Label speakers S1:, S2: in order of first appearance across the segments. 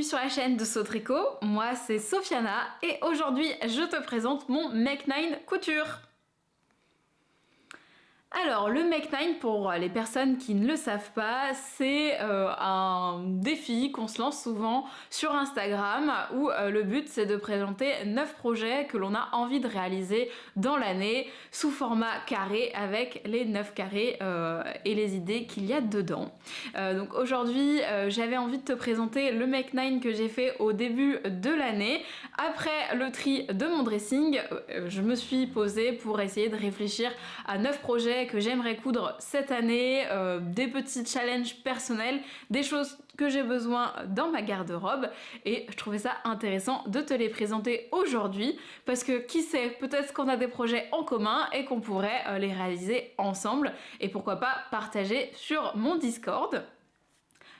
S1: bienvenue sur la chaîne de Sautricot, moi c'est Sophiana et aujourd'hui je te présente mon Make 9 couture. Alors le Make 9, pour les personnes qui ne le savent pas, c'est un défi qu'on se lance souvent sur Instagram où le but c'est de présenter 9 projets que l'on a envie de réaliser dans l'année sous format carré avec les 9 carrés et les idées qu'il y a dedans. Donc aujourd'hui j'avais envie de te présenter le Make 9 que j'ai fait au début de l'année. Après le tri de mon dressing, je me suis posée pour essayer de réfléchir à 9 projets que j'aimerais coudre cette année, des petits challenges personnels, des choses que j'ai besoin dans ma garde-robe et je trouvais ça intéressant de te les présenter aujourd'hui parce que qui sait, peut-être qu'on a des projets en commun et qu'on pourrait les réaliser ensemble et pourquoi pas partager sur mon Discord.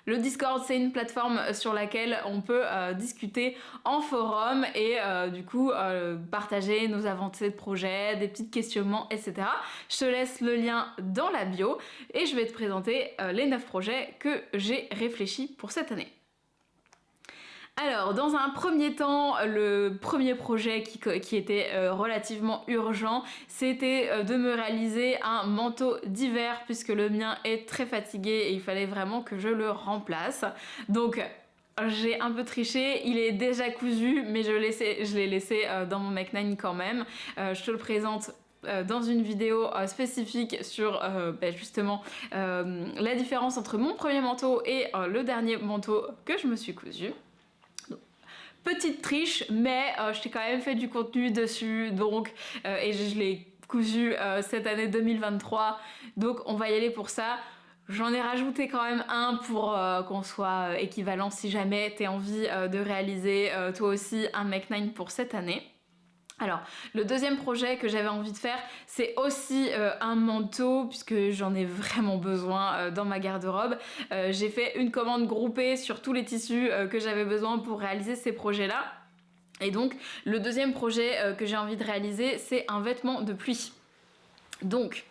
S1: Le Discord, c'est une plateforme sur laquelle on peut discuter en forum et du coup partager nos avancées de projets, des petits questionnements, etc. Je te laisse le lien dans la bio et je vais te présenter les 9 projets que j'ai réfléchis pour cette année. Alors, dans un premier temps, le premier projet qui était relativement urgent, c'était de me réaliser un manteau d'hiver puisque le mien est très fatigué et il fallait vraiment que je le remplace. Donc, j'ai un peu triché, il est déjà cousu, mais je l'ai laissé dans mon Make 9 quand même. Je te le présente dans une vidéo spécifique sur justement la différence entre mon premier manteau et le dernier manteau que je me suis cousu. Petite triche, mais je t'ai quand même fait du contenu dessus, donc et je l'ai cousu cette année 2023, donc on va y aller pour ça. J'en ai rajouté quand même un pour qu'on soit équivalent si jamais t'as envie de réaliser toi aussi un Make 9 pour cette année. Alors, le deuxième projet que j'avais envie de faire, c'est aussi un manteau, puisque j'en ai vraiment besoin dans ma garde-robe. J'ai fait une commande groupée sur tous les tissus que j'avais besoin pour réaliser ces projets-là. Et donc, le deuxième projet que j'ai envie de réaliser, c'est un vêtement de pluie. Donc,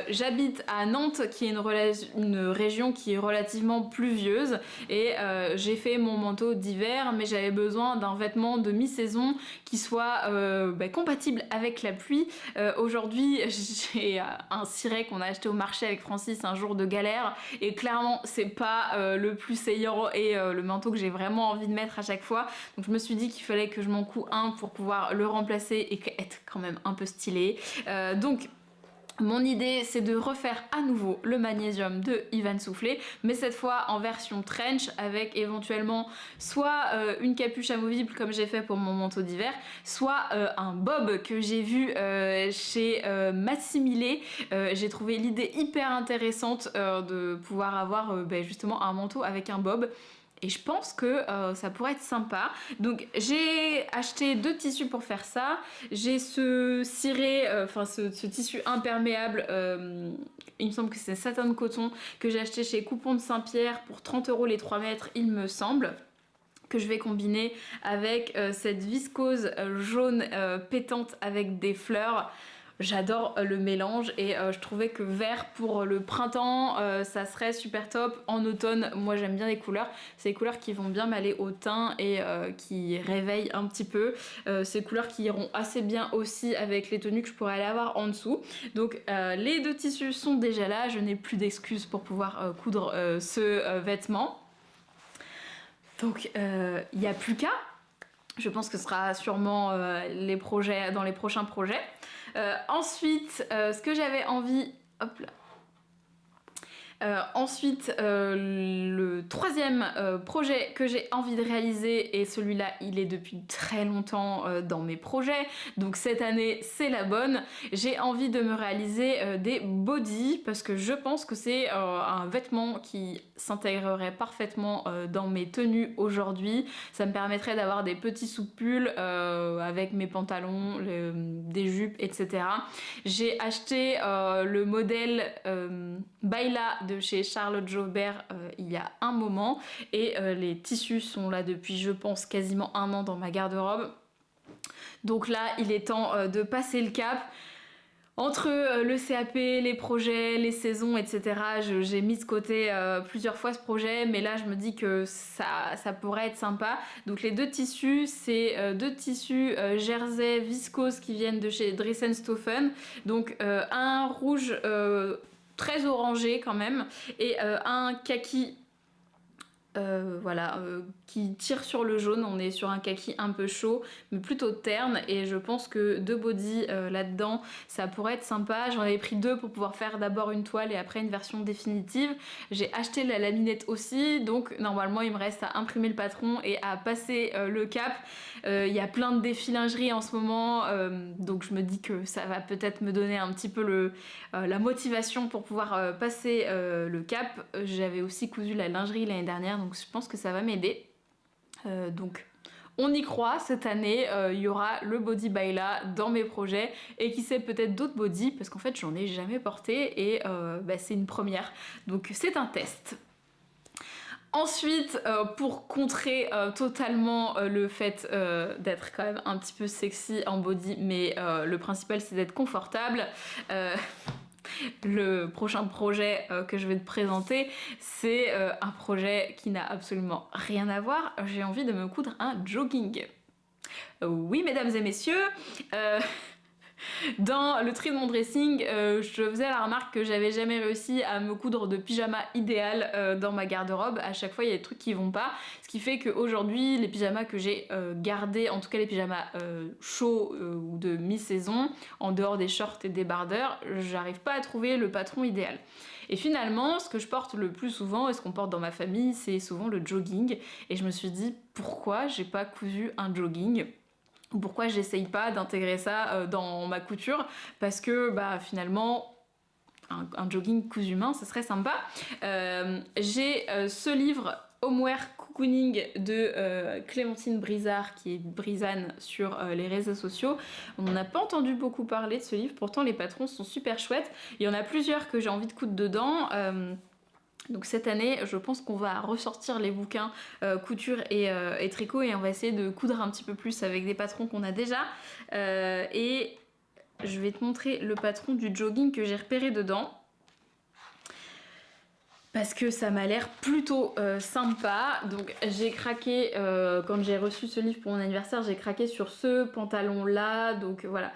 S1: j'habite à Nantes, qui est une région qui est relativement pluvieuse, et j'ai fait mon manteau d'hiver, mais j'avais besoin d'un vêtement de mi-saison qui soit compatible avec la pluie. Aujourd'hui, j'ai un ciré qu'on a acheté au marché avec Francis un jour de galère, et clairement, c'est pas le plus saillant et le manteau que j'ai vraiment envie de mettre à chaque fois. Donc, je me suis dit qu'il fallait que je m'en coue un pour pouvoir le remplacer et être quand même un peu stylé. Donc, mon idée, c'est de refaire à nouveau le magnésium de Ivan Soufflé, mais cette fois en version trench avec éventuellement soit une capuche amovible comme j'ai fait pour mon manteau d'hiver, soit un bob que j'ai vu chez Massimilé. J'ai trouvé l'idée hyper intéressante de pouvoir avoir justement un manteau avec un bob. Et je pense que ça pourrait être sympa. Donc j'ai acheté 2 tissus pour faire ça. J'ai ce ciré, ce tissu imperméable, il me semble que c'est satin de coton, que j'ai acheté chez Coupon de Saint-Pierre pour 30 € les 3 mètres, il me semble, que je vais combiner avec cette viscose jaune pétante avec des fleurs. J'adore le mélange et je trouvais que vert pour le printemps ça serait super top. En automne, moi j'aime bien les couleurs, c'est des couleurs qui vont bien m'aller au teint et qui réveillent un petit peu. C'est des couleurs qui iront assez bien aussi avec les tenues que je pourrais aller avoir en dessous. Donc les 2 tissus sont déjà là, je n'ai plus d'excuses pour pouvoir coudre ce vêtement. Donc il n'y a plus qu'à. Je pense que ce sera sûrement les projets dans les prochains projets. Ensuite, ce que j'avais envie... Hop là. Ensuite, le troisième projet que j'ai envie de réaliser, et celui-là il est depuis très longtemps dans mes projets, donc cette année c'est la bonne, j'ai envie de me réaliser des bodys parce que je pense que c'est un vêtement qui s'intégrerait parfaitement dans mes tenues aujourd'hui. Ça me permettrait d'avoir des petits sous-pulls avec mes pantalons, des jupes, etc. J'ai acheté le modèle Baila de chez Charlotte Jobert il y a un moment et les tissus sont là depuis je pense quasiment un an dans ma garde-robe. Donc là il est temps de passer le cap. Entre le CAP, les projets, les saisons, etc., j'ai mis de côté plusieurs fois ce projet, mais là je me dis que ça pourrait être sympa. Donc les deux tissus, c'est deux tissus jersey viscose qui viennent de chez Dressenstoffen. Donc un rouge très orangé quand même, et un kaki qui tire sur le jaune. On est sur un kaki un peu chaud mais plutôt terne, et je pense que deux bodys là-dedans ça pourrait être sympa. J'en avais pris deux pour pouvoir faire d'abord une toile et après une version définitive. J'ai acheté la laminette aussi, donc normalement il me reste à imprimer le patron et à passer le cap. Il y a plein de défis lingerie en ce moment, donc je me dis que ça va peut-être me donner un petit peu la motivation pour pouvoir passer le cap. J'avais aussi cousu la lingerie l'année dernière, donc je pense que ça va m'aider. Donc on y croit, cette année il y aura le body Baila dans mes projets, et qui sait peut-être d'autres bodys, parce qu'en fait j'en ai jamais porté et c'est une première, donc c'est un test. Ensuite, pour contrer totalement le fait d'être quand même un petit peu sexy en body, mais le principal c'est d'être confortable, le prochain projet que je vais te présenter, c'est un projet qui n'a absolument rien à voir. J'ai envie de me coudre un jogging. Oui, mesdames et messieurs, dans le tri de mon dressing, je faisais la remarque que j'avais jamais réussi à me coudre de pyjama idéal dans ma garde-robe. À chaque fois, il y a des trucs qui vont pas. Ce qui fait qu'aujourd'hui, les pyjamas que j'ai gardés, en tout cas les pyjamas chauds ou de mi-saison, en dehors des shorts et des bardeurs, j'arrive pas à trouver le patron idéal. Et finalement, ce que je porte le plus souvent, et ce qu'on porte dans ma famille, c'est souvent le jogging. Et je me suis dit, pourquoi j'ai pas cousu un jogging ? Pourquoi j'essaye pas d'intégrer ça dans ma couture, parce que finalement un jogging cousu main ça serait sympa. J'ai ce livre Homeware Cocooning de Clémentine Brizard, qui est Brizane sur les réseaux sociaux. On n'en a pas entendu beaucoup parler de ce livre, pourtant les patrons sont super chouettes. Il y en a plusieurs que j'ai envie de coudre dedans. Donc cette année, je pense qu'on va ressortir les bouquins couture et tricot, et on va essayer de coudre un petit peu plus avec des patrons qu'on a déjà. Et je vais te montrer le patron du jogging que j'ai repéré dedans, parce que ça m'a l'air plutôt sympa. Donc j'ai craqué, quand j'ai reçu ce livre pour mon anniversaire, j'ai craqué sur ce pantalon là. Donc voilà,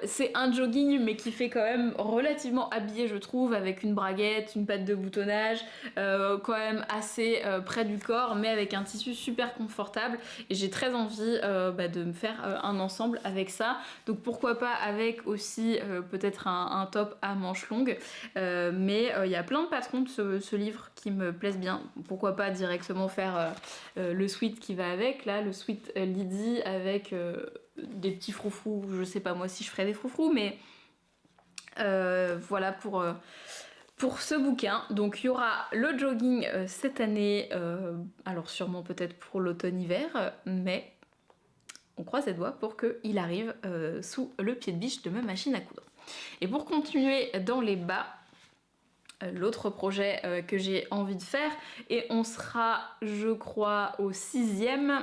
S1: c'est un jogging mais qui fait quand même relativement habillé, je trouve, avec une braguette, une patte de boutonnage, quand même assez près du corps, mais avec un tissu super confortable. Et j'ai très envie de me faire un ensemble avec ça. Donc pourquoi pas avec aussi peut-être un top à manches longues. Mais il y a plein de patrons de ce livre qui me plaisent bien. Pourquoi pas directement faire le sweat qui va avec, là, le sweat Lydie avec des petits froufrous. Je sais pas moi si je ferai des froufrous, mais voilà pour ce bouquin. Donc il y aura le jogging cette année, alors sûrement peut-être pour l'automne-hiver, mais on croise les doigts pour qu'il arrive sous le pied de biche de ma machine à coudre. Et pour continuer dans les bas, l'autre projet que j'ai envie de faire, et on sera je crois au 6e,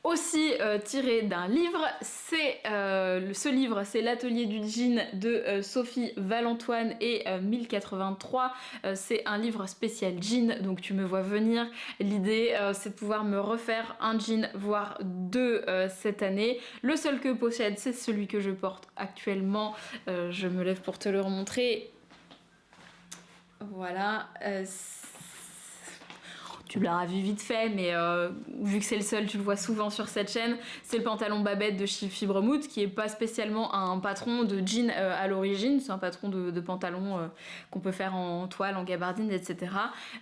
S1: aussi tiré d'un livre. Ce livre, c'est l'atelier du jean de Sophie Valentoine et 1083. C'est un livre spécial jean, donc tu me vois venir. L'idée c'est de pouvoir me refaire un jean, voire deux cette année. Le seul que je possède, c'est celui que je porte actuellement. Je me lève pour te le remontrer. Voilà, tu l'auras vu vite fait, mais vu que c'est le seul, tu le vois souvent sur cette chaîne. C'est le pantalon Babette de chez Fibremood, qui est pas spécialement un patron de jean à l'origine. C'est un patron de pantalon qu'on peut faire en toile, en gabardine, etc.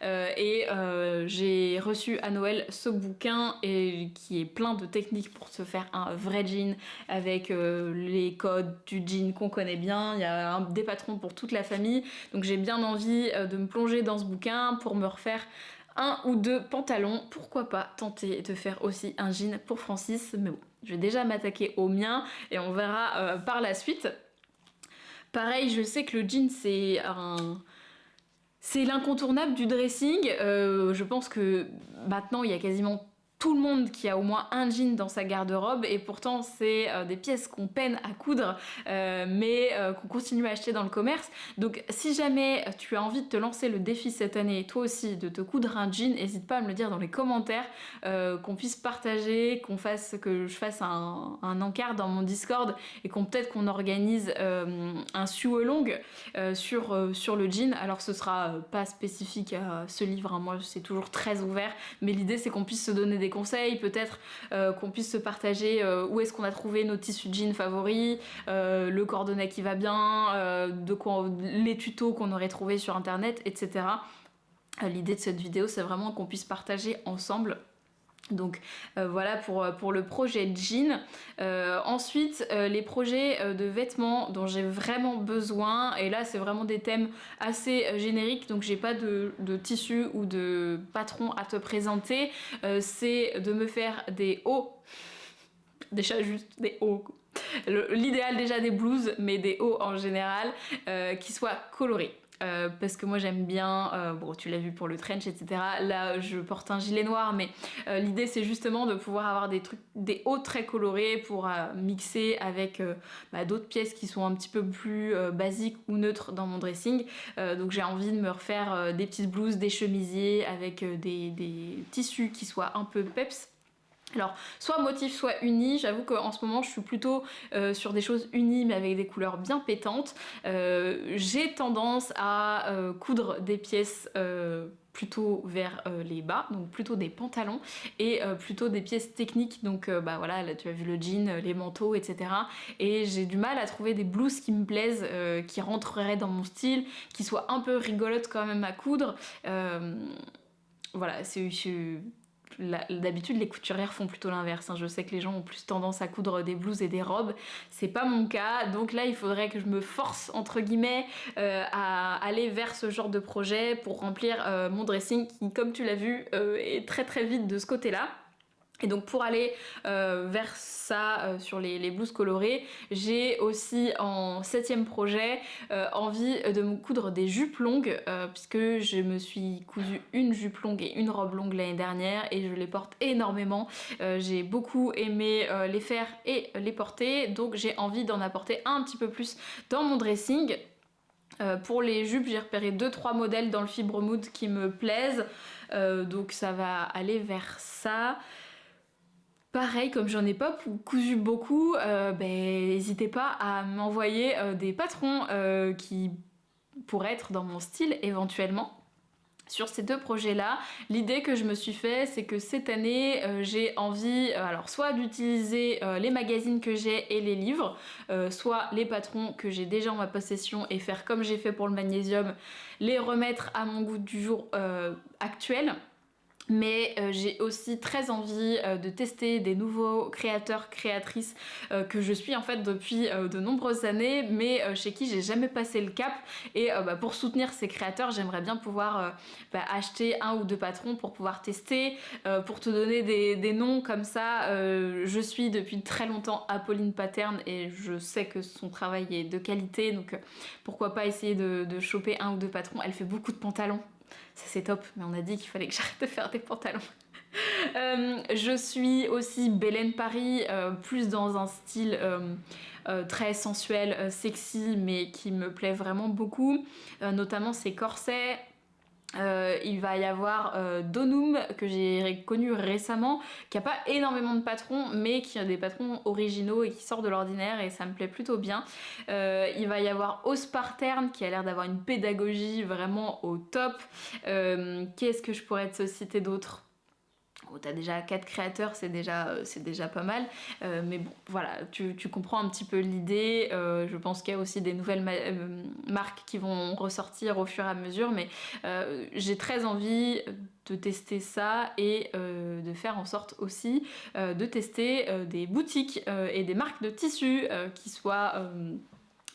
S1: J'ai reçu à Noël ce bouquin, et qui est plein de techniques pour se faire un vrai jean, avec les codes du jean qu'on connaît bien. Il y a des patrons pour toute la famille, donc j'ai bien envie de me plonger dans ce bouquin pour me refaire un ou deux pantalons. Pourquoi pas tenter de faire aussi un jean pour Francis, mais bon, je vais déjà m'attaquer au mien et on verra par la suite. Pareil, je sais que le jean c'est l'incontournable du dressing. Je pense que maintenant il y a quasiment tout le monde qui a au moins un jean dans sa garde-robe, et pourtant c'est des pièces qu'on peine à coudre, mais qu'on continue à acheter dans le commerce. Donc si jamais tu as envie de te lancer le défi cette année, toi aussi, de te coudre un jean, n'hésite pas à me le dire dans les commentaires, qu'on puisse partager, que je fasse un encart dans mon Discord, et peut-être qu'on organise un sew-along sur le jean. Alors ce sera pas spécifique à ce livre, hein. Moi c'est toujours très ouvert, mais l'idée c'est qu'on puisse se donner des conseils, peut-être qu'on puisse se partager où est-ce qu'on a trouvé nos tissus de jeans favoris, le cordonnet qui va bien, les tutos qu'on aurait trouvé sur internet, etc. L'idée de cette vidéo, c'est vraiment qu'on puisse partager ensemble. Donc voilà pour le projet jean. Ensuite les projets de vêtements dont j'ai vraiment besoin, et là c'est vraiment des thèmes assez génériques, donc j'ai pas de tissu ou de patron à te présenter. C'est de me faire des hauts, déjà juste des hauts, l'idéal déjà des blouses, mais des hauts en général, qui soient colorés. Parce que moi j'aime bien, bon tu l'as vu pour le trench, etc. Là je porte un gilet noir, mais l'idée c'est justement de pouvoir avoir des hauts très colorés pour mixer avec d'autres pièces qui sont un petit peu plus basiques ou neutres dans mon dressing. Donc j'ai envie de me refaire des petites blouses, des chemisiers avec des tissus qui soient un peu peps. Alors, soit motif, soit uni. J'avoue qu'en ce moment, je suis plutôt sur des choses unies, mais avec des couleurs bien pétantes. J'ai tendance à coudre des pièces plutôt vers les bas, donc plutôt des pantalons, et plutôt des pièces techniques, donc voilà, là tu as vu le jean, les manteaux, etc. Et j'ai du mal à trouver des blouses qui me plaisent, qui rentreraient dans mon style, qui soient un peu rigolotes quand même à coudre. Voilà, d'habitude les couturières font plutôt l'inverse, hein. Je sais que les gens ont plus tendance à coudre des blouses et des robes, c'est pas mon cas, donc là il faudrait que je me force entre guillemets à aller vers ce genre de projet pour remplir mon dressing qui, comme tu l'as vu, est très très vide de ce côté là. Et donc pour aller vers ça sur les blouses colorées, j'ai aussi en 7e projet envie de me coudre des jupes longues, puisque je me suis cousu une jupe longue et une robe longue l'année dernière et je les porte énormément. J'ai beaucoup aimé les faire et les porter, donc j'ai envie d'en apporter un petit peu plus dans mon dressing. Pour les jupes, j'ai repéré 2-3 modèles dans le Fibre Mood qui me plaisent, donc ça va aller vers ça. Pareil, comme j'en ai pas cousu beaucoup, n'hésitez pas à m'envoyer des patrons qui pourraient être dans mon style éventuellement. Sur ces 2 projets-là, l'idée que je me suis fait, c'est que cette année, j'ai envie alors soit d'utiliser les magazines que j'ai et les livres, soit les patrons que j'ai déjà en ma possession et faire comme j'ai fait pour le magnésium, les remettre à mon goût du jour actuel. Mais j'ai aussi très envie de tester des nouveaux créateurs, créatrices que je suis en fait depuis de nombreuses années, mais chez qui j'ai jamais passé le cap. Et pour soutenir ces créateurs, j'aimerais bien pouvoir acheter 1 ou 2 patrons pour pouvoir tester. Pour te donner des noms comme ça, je suis depuis très longtemps Apolline Pattern et je sais que son travail est de qualité, donc pourquoi pas essayer de choper 1 ou 2 patrons. Elle fait beaucoup de pantalons. Ça c'est top, mais on a dit qu'il fallait que j'arrête de faire des pantalons. Je suis aussi Belen Paris, plus dans un style très sensuel, sexy, mais qui me plaît vraiment beaucoup, notamment ses corsets. Il va y avoir Donum que j'ai connu récemment, qui a pas énormément de patrons mais qui a des patrons originaux et qui sort de l'ordinaire et ça me plaît plutôt bien. Il va y avoir Osparterne qui a l'air d'avoir une pédagogie vraiment au top. Qu'est-ce que je pourrais te citer d'autre? Oh, t'as déjà 4 créateurs, c'est déjà pas mal, mais bon voilà, tu comprends un petit peu l'idée. Je pense qu'il y a aussi des nouvelles marques qui vont ressortir au fur et à mesure, mais j'ai très envie de tester ça et de faire en sorte aussi de tester des boutiques et des marques de tissus qui soient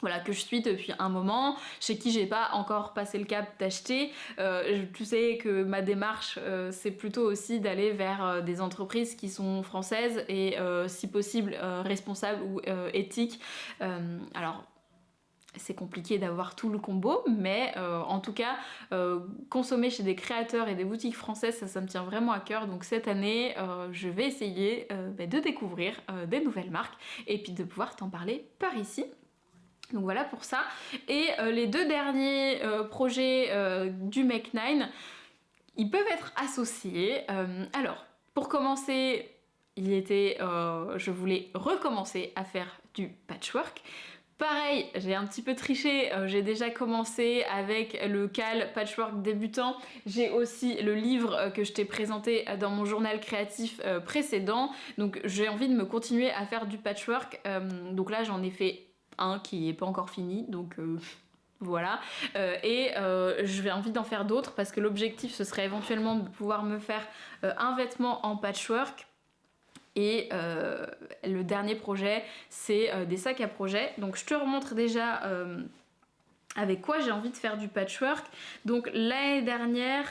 S1: voilà, que je suis depuis un moment, chez qui j'ai pas encore passé le cap d'acheter. Tu sais que ma démarche, c'est plutôt aussi d'aller vers des entreprises qui sont françaises et si possible responsables ou éthiques. Alors, c'est compliqué d'avoir tout le combo, mais en tout cas, consommer chez des créateurs et des boutiques françaises, ça me tient vraiment à cœur. Donc cette année, je vais essayer de découvrir des nouvelles marques et puis de pouvoir t'en parler par ici. Donc voilà pour ça. Et les deux derniers projets du Make 9, ils peuvent être associés. Alors, pour commencer, je voulais recommencer à faire du patchwork. Pareil, j'ai un petit peu triché, j'ai déjà commencé avec le cal patchwork débutant. J'ai aussi le livre que je t'ai présenté dans mon journal créatif précédent. Donc j'ai envie de me continuer à faire du patchwork. Donc là j'en ai fait un qui n'est pas encore fini, donc voilà. J'ai envie d'en faire d'autres parce que l'objectif ce serait éventuellement de pouvoir me faire un vêtement en patchwork. Et le dernier projet, c'est des sacs à projet. Donc je te remontre déjà avec quoi j'ai envie de faire du patchwork. Donc l'année dernière,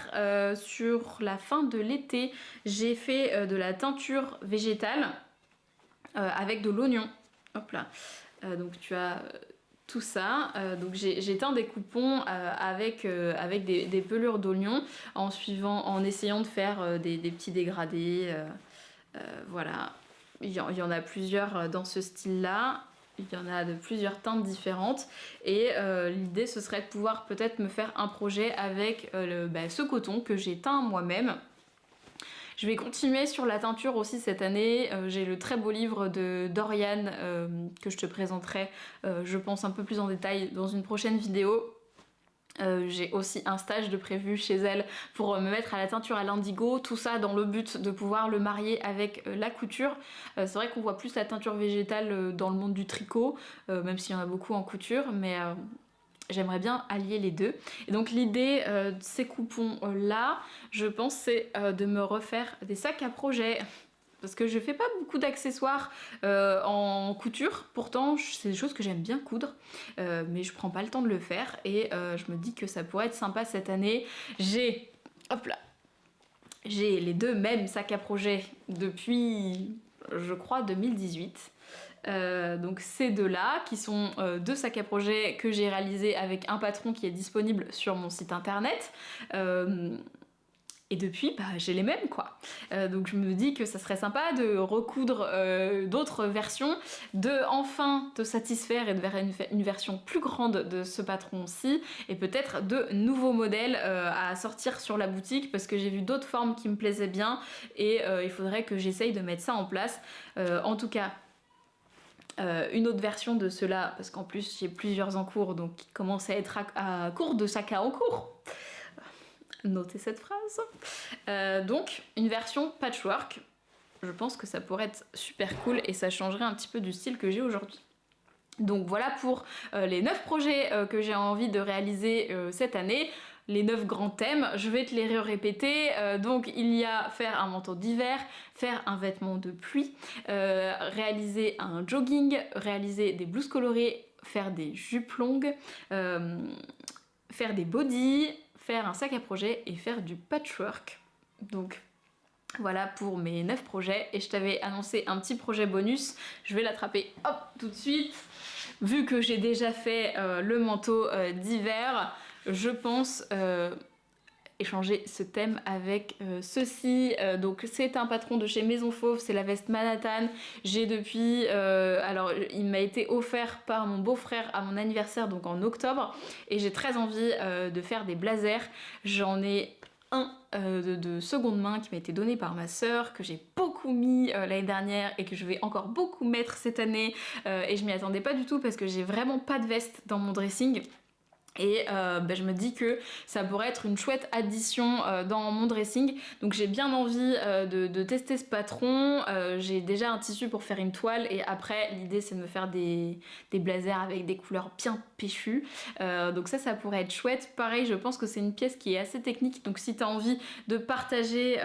S1: sur la fin de l'été, j'ai fait de la teinture végétale avec de l'oignon. Hop là. Donc tu as tout ça. Donc j'ai teint des coupons avec des pelures d'oignon en essayant de faire des petits dégradés. Voilà, il y en a plusieurs dans ce style-là. Il y en a de plusieurs teintes différentes et l'idée ce serait de pouvoir peut-être me faire un projet avec ce coton que j'ai teint moi-même. Je vais continuer sur la teinture aussi cette année. J'ai le très beau livre de Dorian que je te présenterai, je pense un peu plus en détail dans une prochaine vidéo. J'ai aussi un stage de prévu chez elle pour me mettre à la teinture à l'indigo, tout ça dans le but de pouvoir le marier avec la couture. C'est vrai qu'on voit plus la teinture végétale dans le monde du tricot, même s'il y en a beaucoup en couture, mais j'aimerais bien allier les deux. Et donc l'idée de ces coupons là, je pense, c'est de me refaire des sacs à projet. Parce que je fais pas beaucoup d'accessoires en couture, pourtant c'est des choses que j'aime bien coudre, mais je prends pas le temps de le faire et je me dis que ça pourrait être sympa cette année. J'ai les deux mêmes sacs à projet depuis, je crois, 2018. Donc ces deux-là, qui sont deux sacs à projet que j'ai réalisés avec un patron qui est disponible sur mon site internet. Et depuis, j'ai les mêmes quoi. Donc je me dis que ça serait sympa de recoudre d'autres versions, de enfin te satisfaire et de faire une version plus grande de ce patron-ci, et peut-être de nouveaux modèles à sortir sur la boutique, parce que j'ai vu d'autres formes qui me plaisaient bien, et il faudrait que j'essaye de mettre ça en place. En tout cas, une autre version de cela, parce qu'en plus j'ai plusieurs en cours, donc qui commencent à être à court de sac en cours. Notez cette phrase. Donc une version patchwork, je pense que ça pourrait être super cool et ça changerait un petit peu du style que j'ai aujourd'hui. Donc voilà pour les 9 projets que j'ai envie de réaliser cette année. Les 9 grands thèmes, je vais te les répéter. Donc il y a faire un manteau d'hiver, faire un vêtement de pluie, réaliser un jogging, réaliser des blouses colorées, faire des jupes longues, faire des bodys, faire un sac à projet et faire du patchwork. Donc voilà pour mes 9 projets, et je t'avais annoncé un petit projet bonus, je vais l'attraper hop tout de suite. Vu que j'ai déjà fait le manteau d'hiver, je pense échanger ce thème avec ceci. Donc c'est un patron de chez Maison Fauve, c'est la veste Manhattan. J'ai depuis, alors il m'a été offert par mon beau-frère à mon anniversaire, donc en octobre, et j'ai très envie de faire des blazers. J'en ai un de seconde main qui m'a été donné par ma sœur, que j'ai beaucoup mis l'année dernière et que je vais encore beaucoup mettre cette année, et je m'y attendais pas du tout parce que j'ai vraiment pas de veste dans mon dressing. Et je me dis que ça pourrait être une chouette addition dans mon dressing. Donc j'ai bien envie de tester ce patron. J'ai déjà un tissu pour faire une toile, et après l'idée c'est de me faire des blazers avec des couleurs bien péchues. Donc ça pourrait être chouette. Pareil, je pense que c'est une pièce qui est assez technique, donc si tu as envie de partager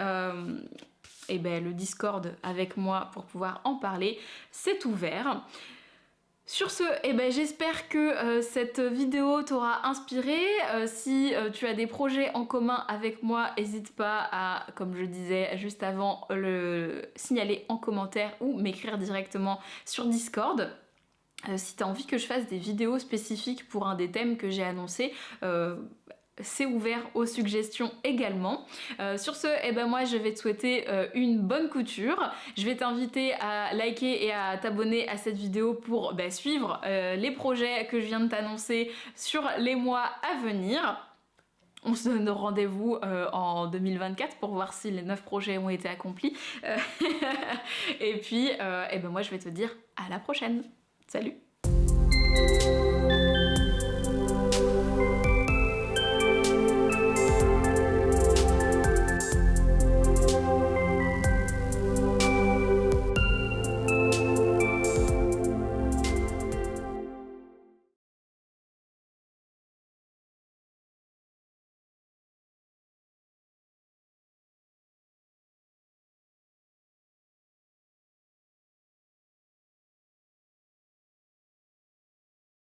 S1: le Discord avec moi pour pouvoir en parler, c'est ouvert. Sur ce, j'espère que cette vidéo t'aura inspiré. Si tu as des projets en commun avec moi, n'hésite pas à, comme je disais juste avant, le signaler en commentaire ou m'écrire directement sur Discord. Si tu as envie que je fasse des vidéos spécifiques pour un des thèmes que j'ai annoncé, c'est ouvert aux suggestions également. Sur ce, eh ben moi je vais te souhaiter une bonne couture. Je vais t'inviter à liker et à t'abonner à cette vidéo pour suivre les projets que je viens de t'annoncer sur les mois à venir. On se donne rendez-vous en 2024 pour voir si les 9 projets ont été accomplis. Et puis, eh ben moi je vais te dire à la prochaine. Salut!